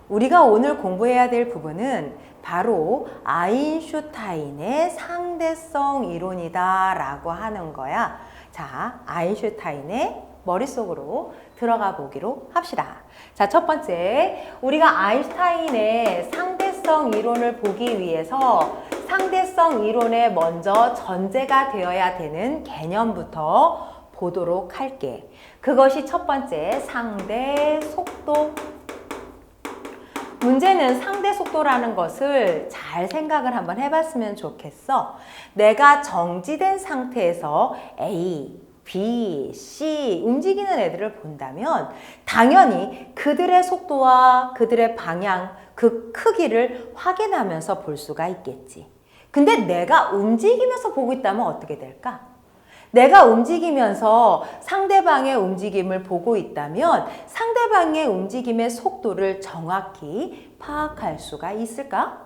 우리가 오늘 공부해야 될 부분은 바로 아인슈타인의 상대성 이론이다 라고 하는 거야. 자, 아인슈타인의 머릿속으로 들어가 보기로 합시다. 자, 첫 번째, 우리가 아인슈타인의 상대성 이론을 보기 위해서 상대성 이론에 먼저 전제가 되어야 되는 개념부터 보도록 할게. 그것이 첫 번째, 상대 속도. 문제는 상대 속도라는 것을 잘 생각을 한번 해봤으면 좋겠어. 내가 정지된 상태에서 A, B, C 움직이는 애들을 본다면 당연히 그들의 속도와 그들의 방향, 그 크기를 확인하면서 볼 수가 있겠지. 근데 내가 움직이면서 보고 있다면 어떻게 될까? 내가 움직이면서 상대방의 움직임을 보고 있다면 상대방의 움직임의 속도를 정확히 파악할 수가 있을까?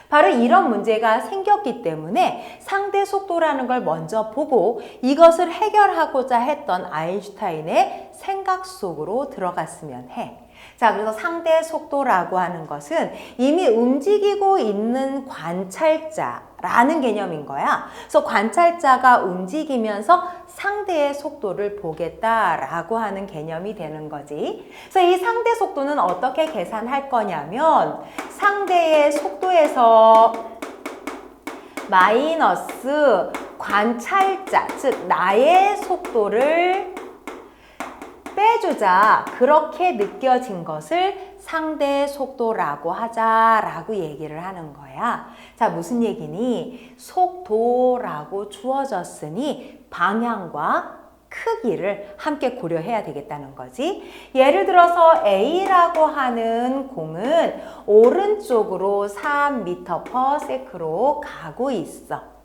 바로 이런 문제가 생겼기 때문에 상대 속도라는 걸 먼저 보고 이것을 해결하고자 했던 아인슈타인의 생각 속으로 들어갔으면 해. 자, 그래서 상대 속도라고 하는 것은 이미 움직이고 있는 관찰자라는 개념인 거야. 그래서 관찰자가 움직이면서 상대의 속도를 보겠다라고 하는 개념이 되는 거지. 그래서 이 상대 속도는 어떻게 계산할 거냐면 상대의 속도에서 마이너스 관찰자, 즉 나의 속도를 빼주자. 그렇게 느껴진 것을 상대 속도라고 하자라고 얘기를 하는 거야. 자, 무슨 얘기니? 속도라고 주어졌으니 방향과 크기를 함께 고려해야 되겠다는 거지. 예를 들어서 A라고 하는 공은 오른쪽으로 3m/s로 가고 있어.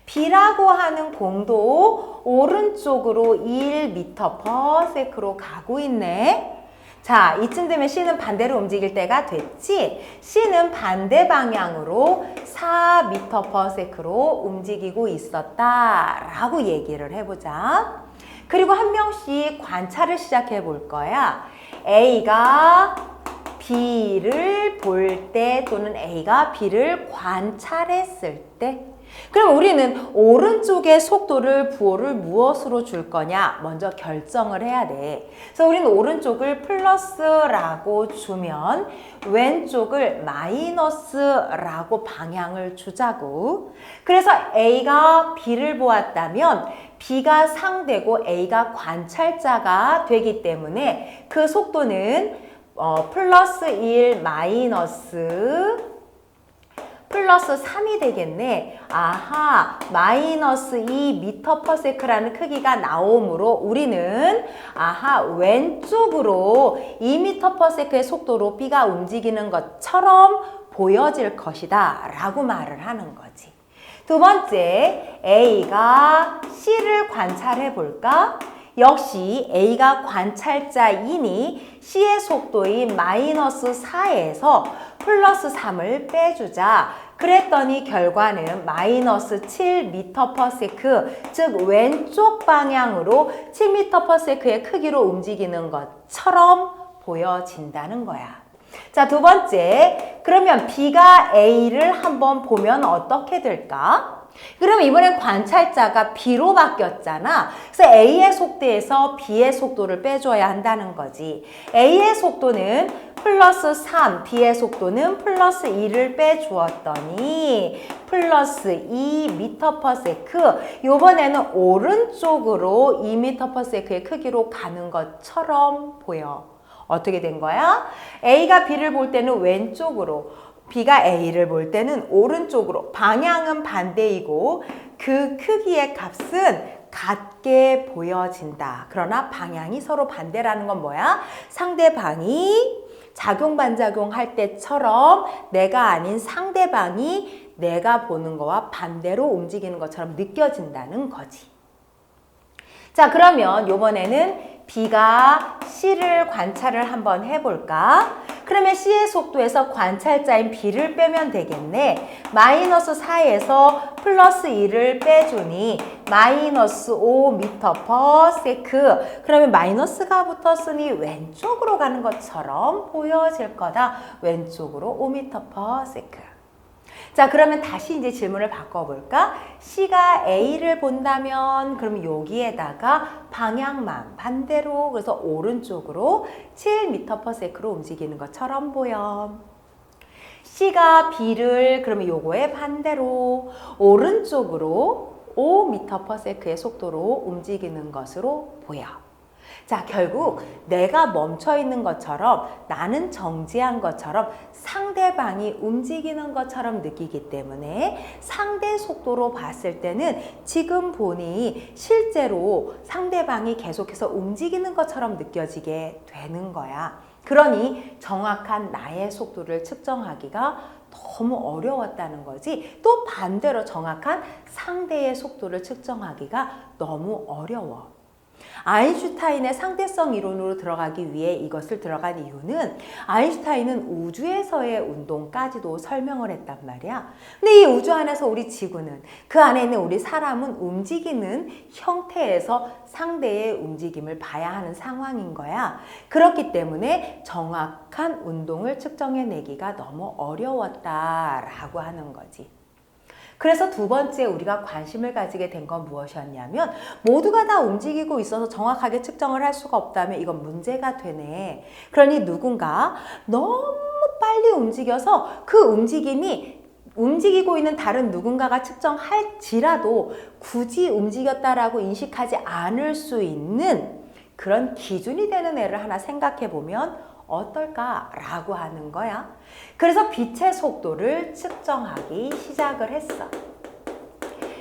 B라고 하는 공도 오른쪽으로 1m/s로 가고 있네. 자, 이쯤 되면 C는 반대로 움직일 때가 됐지? C는 반대 방향으로 4m/s로 움직이고 있었다라고 얘기를 해보자. 그리고 한 명씩 관찰을 시작해 볼 거야. A가 B를 볼 때 또는 A가 B를 관찰했을 때 그럼 우리는 오른쪽의 속도를 부호를 무엇으로 줄 거냐 먼저 결정을 해야 돼. 그래서 우리는 오른쪽을 플러스라고 주면 왼쪽을 마이너스라고 방향을 주자고. 그래서 A가 B를 보았다면 B가 상대고 A가 관찰자가 되기 때문에 그 속도는 플러스 1 마이너스 플러스 3이 되겠네. 아하, 마이너스 2m/s라는 크기가 나오므로 우리는 왼쪽으로 2m/s의 속도로 B가 움직이는 것처럼 보여질 것이다 라고 말을 하는 거지. 두 번째, A가 C를 관찰해 볼까? 역시 A가 관찰자이니 C의 속도인 마이너스 4에서 플러스 3을 빼주자. 그랬더니 결과는 마이너스 7m/s, 즉 왼쪽 방향으로 7m/s의 크기로 움직이는 것처럼 보여진다는 거야. 자, 두 번째, 그러면 B가 A를 한번 보면 어떻게 될까? 그럼 이번엔 관찰자가 B로 바뀌었잖아. 그래서 A의 속도에서 B의 속도를 빼줘야 한다는 거지. A의 속도는 플러스 3, B의 속도는 플러스 2를 빼주었더니 플러스 2m/s. 이번에는 오른쪽으로 2m/s의 크기로 가는 것처럼 보여. 어떻게 된 거야? A가 B를 볼 때는 왼쪽으로, B가 A를 볼 때는 오른쪽으로. 방향은 반대이고 그 크기의 값은 같게 보여진다. 그러나 방향이 서로 반대라는 건 뭐야? 상대방이 작용 반작용 할 때처럼 내가 아닌 상대방이 내가 보는 거와 반대로 움직이는 것처럼 느껴진다는 거지. 자, 그러면 이번에는 B가 C를 관찰을 한번 해볼까? 그러면 C의 속도에서 관찰자인 B를 빼면 되겠네. 마이너스 4에서 플러스 2를 빼주니 마이너스 5m/s. 그러면 마이너스가 붙었으니 왼쪽으로 가는 것처럼 보여질 거다. 왼쪽으로 5m/s. 자, 그러면 다시 이제 질문을 바꿔볼까? C가 A를 본다면 그럼 여기에다가 방향만 반대로, 그래서 오른쪽으로 7m/s로 움직이는 것처럼 보여. C가 B를 그러면 요거에 반대로 오른쪽으로 5m/s의 속도로 움직이는 것으로 보여. 자, 결국 내가 멈춰 있는 것처럼, 나는 정지한 것처럼 상대방이 움직이는 것처럼 느끼기 때문에 상대 속도로 봤을 때는 지금 보니 실제로 상대방이 계속해서 움직이는 것처럼 느껴지게 되는 거야. 그러니 정확한 나의 속도를 측정하기가 너무 어려웠다는 거지. 또 반대로 정확한 상대의 속도를 측정하기가 너무 어려워. 아인슈타인의 상대성 이론으로 들어가기 위해 이것을 들어간 이유는, 아인슈타인은 우주에서의 운동까지도 설명을 했단 말이야. 근데 이 우주 안에서 우리 지구는, 그 안에 있는 우리 사람은 움직이는 형태에서 상대의 움직임을 봐야 하는 상황인 거야. 그렇기 때문에 정확한 운동을 측정해내기가 너무 어려웠다라고 하는 거지. 그래서 두 번째 우리가 관심을 가지게 된 건 무엇이었냐면, 모두가 다 움직이고 있어서 정확하게 측정을 할 수가 없다면 이건 문제가 되네. 그러니 누군가 너무 빨리 움직여서 그 움직임이 움직이고 있는 다른 누군가가 측정할지라도 굳이 움직였다라고 인식하지 않을 수 있는 그런 기준이 되는 애를 하나 생각해 보면 어떨까라고 하는 거야. 그래서 빛의 속도를 측정하기 시작을 했어.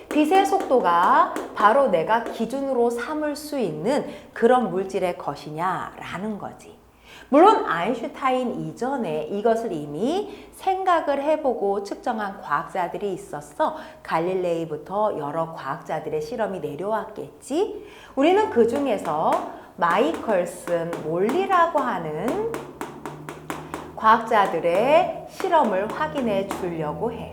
빛의 속도가 바로 내가 기준으로 삼을 수 있는 그런 물질의 것이냐라는 거지. 물론 아인슈타인 이전에 이것을 이미 생각을 해보고 측정한 과학자들이 있었어. 갈릴레이부터 여러 과학자들의 실험이 내려왔겠지. 우리는 그 중에서 마이컬슨, 몰리라고 하는 과학자들의 실험을 확인해 주려고 해.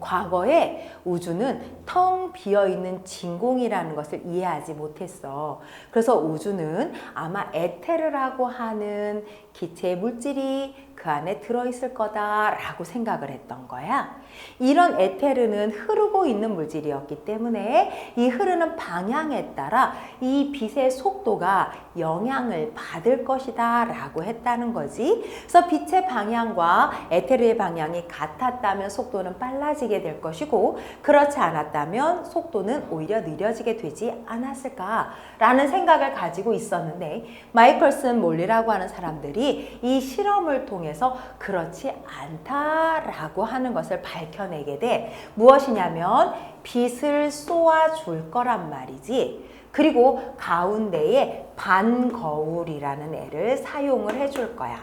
과거에 우주는 텅 비어있는 진공이라는 것을 이해하지 못했어. 그래서 우주는 아마 에테르라고 하는 기체의 물질이 그 안에 들어있을 거다라고 생각을 했던 거야. 이런 에테르는 흐르고 있는 물질이었기 때문에 이 흐르는 방향에 따라 이 빛의 속도가 영향을 받을 것이다 라고 했다는 거지. 그래서 빛의 방향과 에테르의 방향이 같았다면 속도는 빨라지게 될 것이고, 그렇지 않았다면 속도는 오히려 느려지게 되지 않았을까라는 생각을 가지고 있었는데, 마이컬슨, 몰리라고 하는 사람들이 이 실험을 통해서 그렇지 않다라고 하는 것을 밝혀내게 돼. 무엇이냐면 빛을 쏘아줄 거란 말이지. 그리고 가운데에 반거울이라는 애를 사용을 해줄 거야.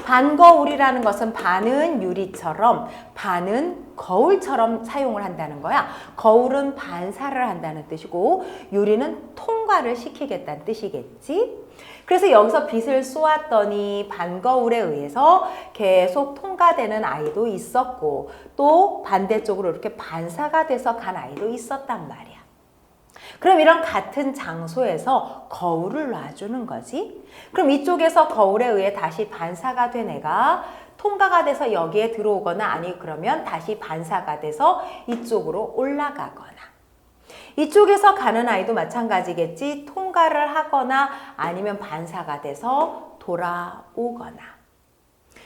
반거울이라는 것은 반은 유리처럼 반은 거울처럼 사용을 한다는 거야. 거울은 반사를 한다는 뜻이고 유리는 통과를 시키겠다는 뜻이겠지. 그래서 여기서 빛을 쏘았더니 반거울에 의해서 계속 통과되는 아이도 있었고, 또 반대쪽으로 이렇게 반사가 돼서 간 아이도 있었단 말이야. 그럼 이런 같은 장소에서 거울을 놔주는 거지. 그럼 이쪽에서 거울에 의해 다시 반사가 된 애가 통과가 돼서 여기에 들어오거나, 아니 그러면 다시 반사가 돼서 이쪽으로 올라가거나, 이쪽에서 가는 아이도 마찬가지겠지. 통과를 하거나 아니면 반사가 돼서 돌아오거나.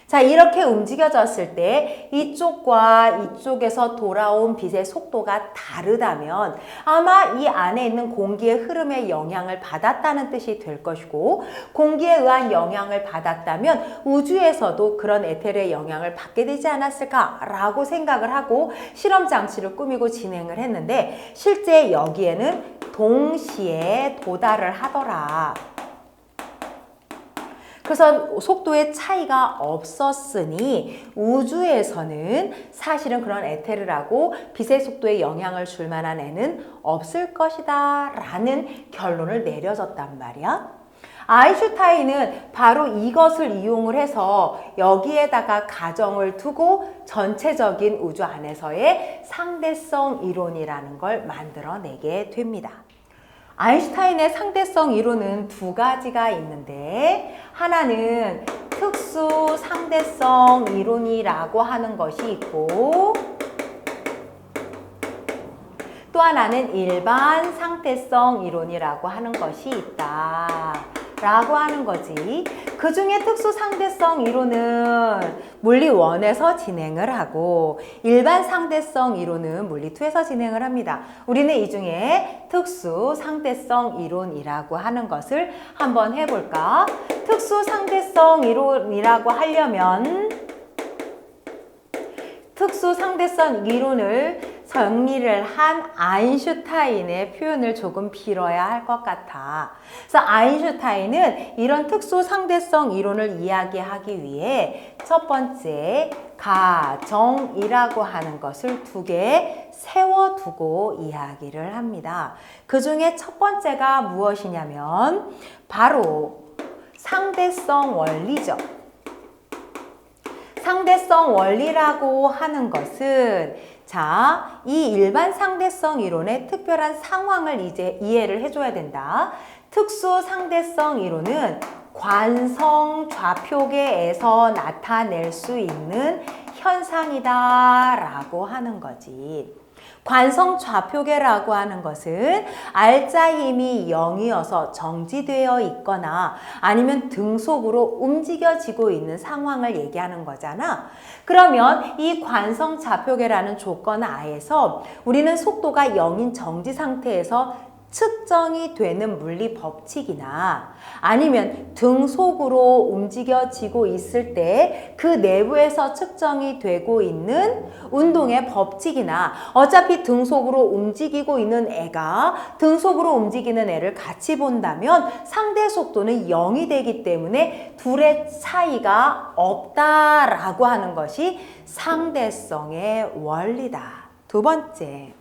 자, 이렇게 움직여졌을 때 이쪽과 이쪽에서 돌아온 빛의 속도가 다르다면 아마 이 안에 있는 공기의 흐름에 영향을 받았다는 뜻이 될 것이고, 공기에 의한 영향을 받았다면 우주에서도 그런 에테르의 영향을 받게 되지 않았을까라고 생각을 하고 실험 장치를 꾸미고 진행을 했는데, 실제 여기에는 동시에 도달을 하더라. 그래서 속도의 차이가 없었으니 우주에서는 사실은 그런 에테르라고 빛의 속도에 영향을 줄 만한 애는 없을 것이다 라는 결론을 내려졌단 말이야. 아인슈타인은 바로 이것을 이용을 해서 여기에다가 가정을 두고 전체적인 우주 안에서의 상대성 이론이라는 걸 만들어내게 됩니다. 아인슈타인의 상대성 이론은 두 가지가 있는데, 하나는 특수 상대성 이론이라고 하는 것이 있고, 또 하나는 일반 상대성 이론이라고 하는 것이 있다 라고 하는 거지. 그 중에 특수 상대성 이론은 물리 1에서 진행을 하고, 일반 상대성 이론은 물리 2에서 진행을 합니다. 우리는 이 중에 특수 상대성 이론이라고 하는 것을 한번 해볼까? 특수 상대성 이론이라고 하려면 특수 상대성 이론을 정리를 한 아인슈타인의 표현을 조금 빌어야 할 것 같아. 그래서 아인슈타인은 이런 특수 상대성 이론을 이야기하기 위해 첫 번째 가정이라고 하는 것을 두 개 세워두고 이야기를 합니다. 그 중에 첫 번째가 무엇이냐면 바로 상대성 원리죠. 상대성 원리라고 하는 것은, 자, 이 일반 상대성 이론의 특별한 상황을 이제 이해를 해줘야 된다. 특수 상대성 이론은 관성 좌표계에서 나타낼 수 있는 현상이다 라고 하는 거지. 관성 좌표계라고 하는 것은 알짜 힘이 0이어서 정지되어 있거나 아니면 등속으로 움직여지고 있는 상황을 얘기하는 거잖아. 그러면 이 관성 좌표계라는 조건 하에서 우리는 속도가 0인 정지 상태에서 측정이 되는 물리 법칙이나 아니면 등속으로 움직여지고 있을 때 그 내부에서 측정이 되고 있는 운동의 법칙이나, 어차피 등속으로 움직이고 있는 애가 등속으로 움직이는 애를 같이 본다면 상대 속도는 0이 되기 때문에 둘의 차이가 없다라고 하는 것이 상대성의 원리다. 두 번째,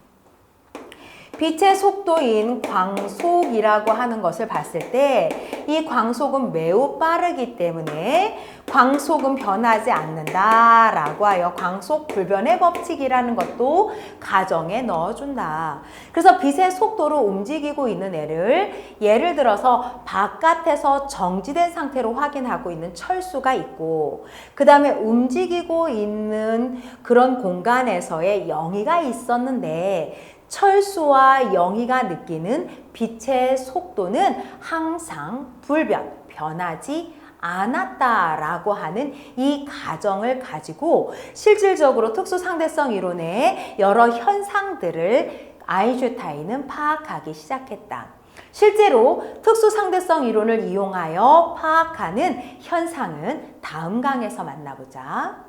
빛의 속도인 광속이라고 하는 것을 봤을 때 이 광속은 매우 빠르기 때문에 광속은 변하지 않는다라고 하여 광속 불변의 법칙이라는 것도 가정에 넣어준다. 그래서 빛의 속도로 움직이고 있는 애를 예를 들어서 바깥에서 정지된 상태로 확인하고 있는 철수가 있고, 그 다음에 움직이고 있는 그런 공간에서의 영희가 있었는데, 철수와 영희가 느끼는 빛의 속도는 항상 불변, 변하지 않았다라고 하는 이 가정을 가지고 실질적으로 특수 상대성 이론의 여러 현상들을 아인슈타인은 파악하기 시작했다. 실제로 특수 상대성 이론을 이용하여 파악하는 현상은 다음 강에서 만나보자.